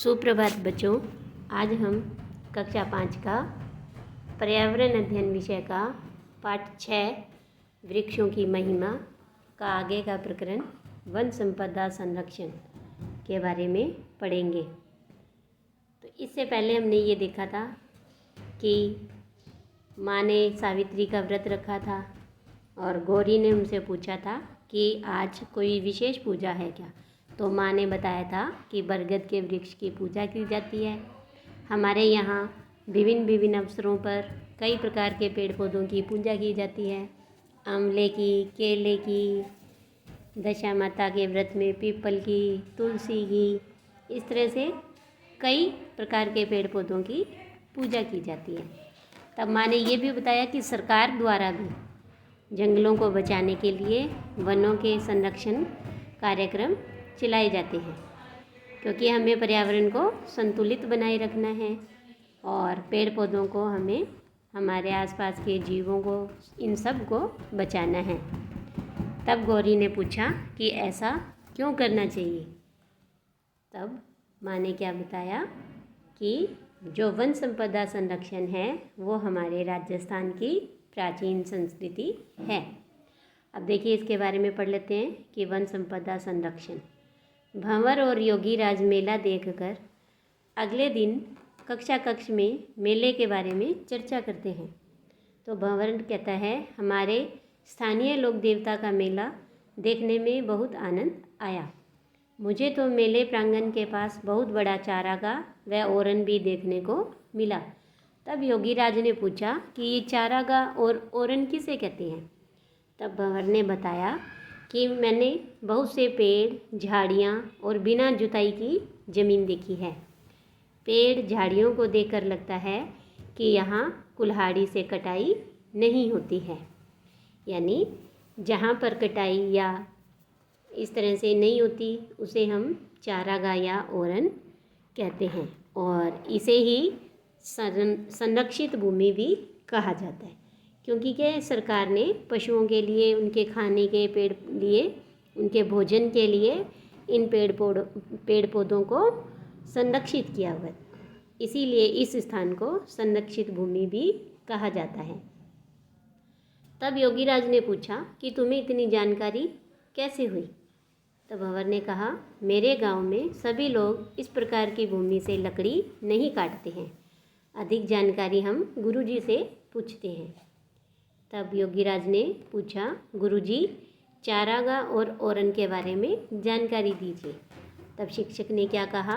सुप्रभात बच्चों। आज हम कक्षा 5 का पर्यावरण अध्ययन विषय का पाठ 6 वृक्षों की महिमा का आगे का प्रकरण वन संपदा संरक्षण के बारे में पढ़ेंगे। तो इससे पहले हमने ये देखा था कि माँ ने सावित्री का व्रत रखा था और गौरी ने उनसे पूछा था कि आज कोई विशेष पूजा है क्या। तो माँ ने बताया था कि बरगद के वृक्ष की पूजा की जाती है। हमारे यहाँ विभिन्न अवसरों पर कई प्रकार के पेड़ पौधों की पूजा की जाती है। आंवले की, केले की, दशा माता के व्रत में पीपल की, तुलसी की, इस तरह से कई प्रकार के पेड़ पौधों की पूजा की जाती है। तब माँ ने ये भी बताया कि सरकार द्वारा भी जंगलों को बचाने के लिए वनों के संरक्षण कार्यक्रम चलाए जाते हैं, क्योंकि हमें पर्यावरण को संतुलित बनाए रखना है और पेड़ पौधों को हमें हमारे आसपास के जीवों को इन सब को बचाना है। तब गौरी ने पूछा कि ऐसा क्यों करना चाहिए। तब माँ ने क्या बताया कि जो वन संपदा संरक्षण है वो हमारे राजस्थान की प्राचीन संस्कृति है। अब देखिए इसके बारे में पढ़ लेते हैं कि वन संपदा संरक्षण। भंवर और योगीराज मेला देखकर अगले दिन कक्ष में मेले के बारे में चर्चा करते हैं। तो भंवर कहता है, हमारे स्थानीय लोक देवता का मेला देखने में बहुत आनंद आया। मुझे तो मेले प्रांगण के पास बहुत बड़ा चारागाह व ओरन भी देखने को मिला। तब योगीराज ने पूछा कि ये चारागाह और ओरन किसे कहते हैं। तब भंवर ने बताया कि मैंने बहुत से पेड़, झाड़ियाँ और बिना जुताई की ज़मीन देखी है। पेड़ झाड़ियों को देखकर लगता है कि यहाँ कुल्हाड़ी से कटाई नहीं होती है, यानी जहाँ पर कटाई या इस तरह से नहीं होती उसे हम चारागाह या ओरन कहते हैं, और इसे ही संरक्षित भूमि भी कहा जाता है, क्योंकि क्या सरकार ने पशुओं के लिए, उनके खाने के पेड़ लिए, उनके भोजन के लिए इन पेड़ पौधों को संरक्षित किया हुआ है। इसीलिए इस स्थान को संरक्षित भूमि भी कहा जाता है। तब योगीराज ने पूछा कि तुम्हें इतनी जानकारी कैसे हुई। तब भंवर ने कहा, मेरे गांव में सभी लोग इस प्रकार की भूमि से लकड़ी नहीं काटते हैं। अधिक जानकारी हम गुरुजी से पूछते हैं। तब योगीराज ने पूछा, गुरुजी चारागाह और ओरन के बारे में जानकारी दीजिए। तब शिक्षक ने क्या कहा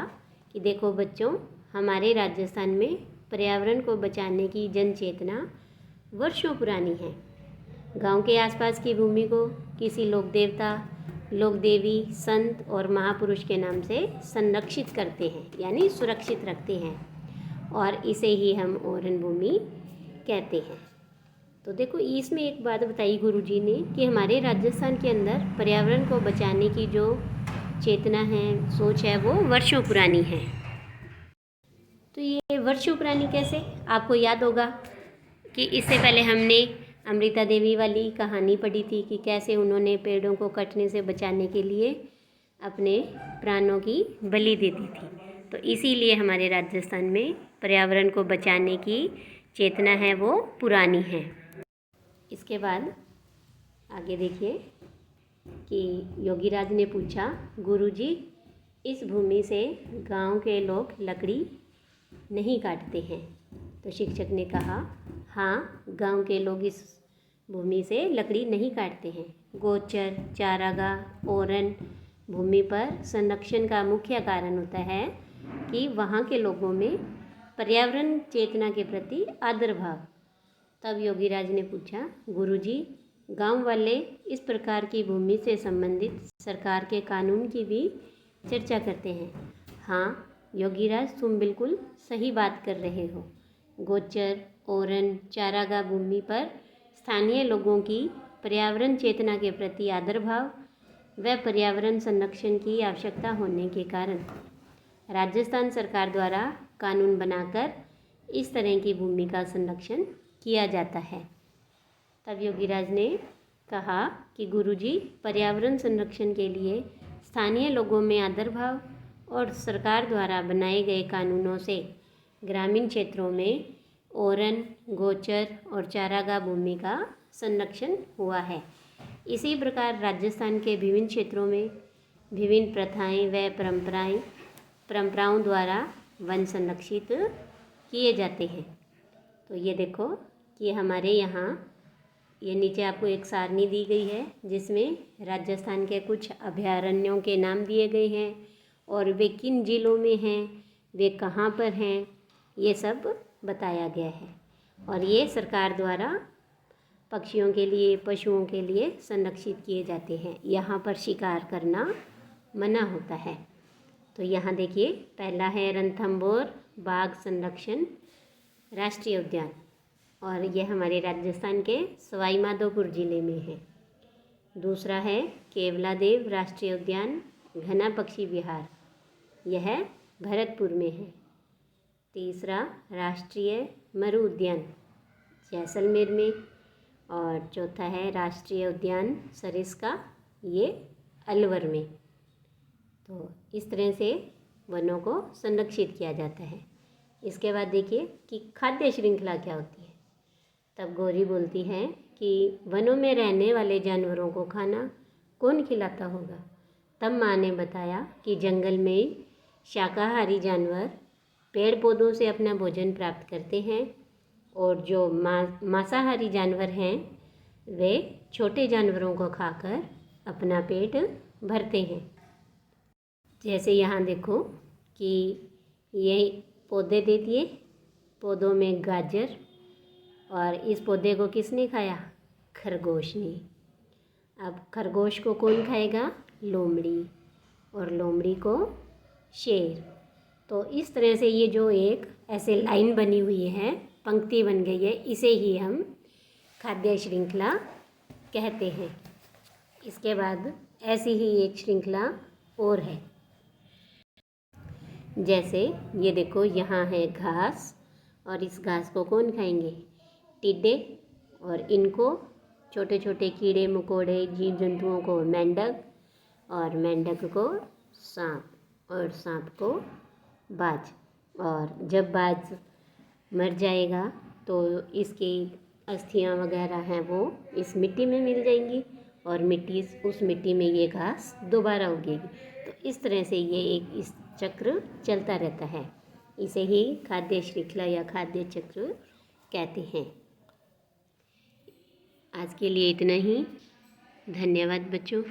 कि देखो बच्चों, हमारे राजस्थान में पर्यावरण को बचाने की जन चेतना वर्षों पुरानी है। गांव के आसपास की भूमि को किसी लोक देवता, लोक देवी, संत और महापुरुष के नाम से संरक्षित करते हैं, यानी सुरक्षित रखते हैं, और इसे ही हम ओरन भूमि कहते हैं। तो देखो इसमें एक बात बताई गुरुजी ने कि हमारे राजस्थान के अंदर पर्यावरण को बचाने की जो चेतना है, सोच है, वो वर्षों पुरानी है। तो ये वर्षों पुरानी कैसे, आपको याद होगा कि इससे पहले हमने अमृता देवी वाली कहानी पढ़ी थी कि कैसे उन्होंने पेड़ों को कटने से बचाने के लिए अपने प्राणों की बलि दे दी थी। तो इसीलिए हमारे राजस्थान में पर्यावरण को बचाने की चेतना है वो पुरानी है। इसके बाद आगे देखिए कि योगीराज ने पूछा, गुरुजी इस भूमि से गांव के लोग लकड़ी नहीं काटते हैं। तो शिक्षक ने कहा, हाँ, गांव के लोग इस भूमि से लकड़ी नहीं काटते हैं। गोचर, चारागाह, ओरन भूमि पर संरक्षण का मुख्य कारण होता है कि वहाँ के लोगों में पर्यावरण चेतना के प्रति आदर भाव। तब योगीराज ने पूछा, गुरुजी गांव वाले इस प्रकार की भूमि से संबंधित सरकार के कानून की भी चर्चा करते हैं। हाँ योगीराज, तुम बिल्कुल सही बात कर रहे हो। गोचर, ओरन, चारागाह भूमि पर स्थानीय लोगों की पर्यावरण चेतना के प्रति आदर भाव व पर्यावरण संरक्षण की आवश्यकता होने के कारण राजस्थान सरकार द्वारा कानून बनाकर इस तरह की भूमि का संरक्षण किया जाता है। तब योगीराज ने कहा कि गुरुजी पर्यावरण संरक्षण के लिए स्थानीय लोगों में आदर भाव और सरकार द्वारा बनाए गए कानूनों से ग्रामीण क्षेत्रों में ओरन, गोचर और चारागाह भूमि का संरक्षण हुआ है। इसी प्रकार राजस्थान के विभिन्न क्षेत्रों में विभिन्न प्रथाएं व परंपराओं द्वारा वन संरक्षित किए जाते हैं। तो ये देखो कि हमारे यहाँ ये नीचे आपको एक सारणी दी गई है जिसमें राजस्थान के कुछ अभयारण्यों के नाम दिए गए हैं और वे किन जिलों में हैं, वे कहाँ पर हैं, ये सब बताया गया है। और ये सरकार द्वारा पक्षियों के लिए, पशुओं के लिए संरक्षित किए जाते हैं। यहाँ पर शिकार करना मना होता है। तो यहाँ देखिए, पहला है रणथंभौर बाघ संरक्षण राष्ट्रीय उद्यान और यह हमारे राजस्थान के सवाई माधोपुर ज़िले में है। दूसरा है केवलादेव राष्ट्रीय उद्यान घना पक्षी विहार, यह भरतपुर में है। तीसरा राष्ट्रीय मरु उद्यान जैसलमेर में और चौथा है राष्ट्रीय उद्यान सरिस्का, ये अलवर में। तो इस तरह से वनों को संरक्षित किया जाता है। इसके बाद देखिए कि खाद्य श्रृंखला क्या होती है। तब गौरी बोलती है कि वनों में रहने वाले जानवरों को खाना कौन खिलाता होगा। तब माँ ने बताया कि जंगल में शाकाहारी जानवर पेड़ पौधों से अपना भोजन प्राप्त करते हैं और जो मांसाहारी जानवर हैं वे छोटे जानवरों को खाकर अपना पेट भरते हैं। जैसे यहाँ देखो कि ये पौधे दे दिए, पौधों में गाजर, और इस पौधे को किसने खाया? खरगोश ने। अब खरगोश को कौन खाएगा? लोमड़ी, और लोमड़ी को शेर। तो इस तरह से ये जो एक ऐसे लाइन बनी हुई है, पंक्ति बन गई है, इसे ही हम खाद्य श्रृंखला कहते हैं। इसके बाद ऐसी ही एक श्रृंखला और है। जैसे ये देखो, यहाँ है घास और इस घास को कौन खाएंगे? टिड्डे, और इनको छोटे छोटे कीड़े मकोड़े जीव जंतुओं को मेंढक, और मेंढक को सांप, और सांप को बाज। और जब बाज मर जाएगा तो इसकी अस्थियां वगैरह हैं वो इस मिट्टी में मिल जाएंगी और उस मिट्टी में ये घास दोबारा उगेगी। तो इस तरह से ये एक इस चक्र चलता रहता है। इसे ही खाद्य श्रृंखला या खाद्य चक्र कहते हैं। आज के लिए इतना ही। धन्यवाद बच्चों।